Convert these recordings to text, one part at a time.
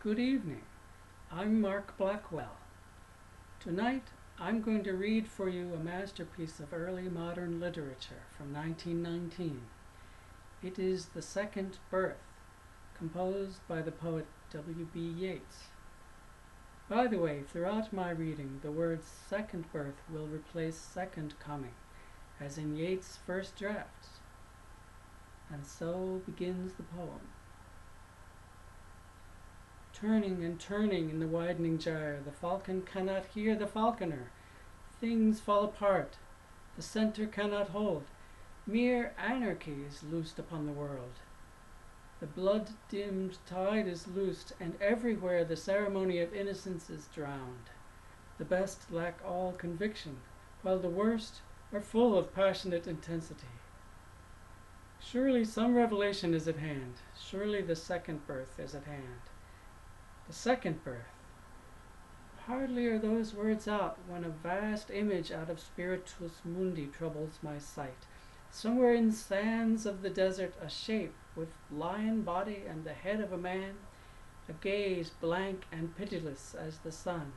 Good evening. I'm Mark Blackwell. Tonight I'm going to read for you a masterpiece of early modern literature from 1919. It is The Second Birth, composed by the poet W.B. Yeats. By the way, throughout my reading, the words second birth will replace second coming, as in Yeats' first drafts. And so begins the poem. Turning and turning in the widening gyre, the falcon cannot hear the falconer. Things fall apart. The centre cannot hold. Mere anarchy is loosed upon the world. The blood-dimmed tide is loosed, and everywhere the ceremony of innocence is drowned. The best lack all conviction, while the worst are full of passionate intensity. Surely some revelation is at hand. Surely the second birth is at hand. The second birth. Hardly are those words out when a vast image out of Spiritus Mundi troubles my sight. Somewhere in sands of the desert, a shape with lion body and the head of a man, a gaze blank and pitiless as the sun,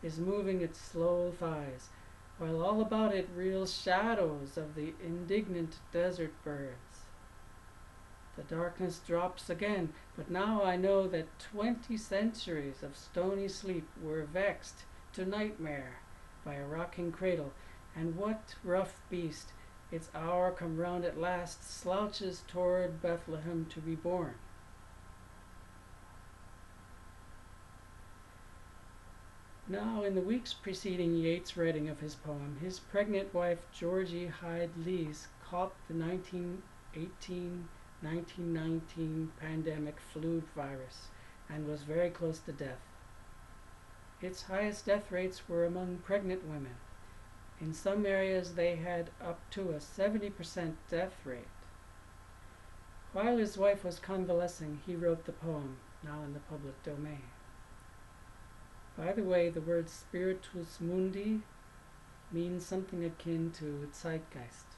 is moving its slow thighs, while all about it reel shadows of the indignant desert birds. The darkness drops again, but now I know that 20 centuries of stony sleep were vexed to nightmare by a rocking cradle, and what rough beast, its hour come round at last, slouches toward Bethlehem to be born? Now, in the weeks preceding Yeats' writing of his poem, his pregnant wife Georgie Hyde Lees caught the 1919 pandemic flu virus and was very close to death. Its highest death rates were among pregnant women. In some areas they had up to a 70% death rate. While his wife was convalescing, he wrote the poem, now in the public domain. By the way, the word Spiritus Mundi means something akin to zeitgeist.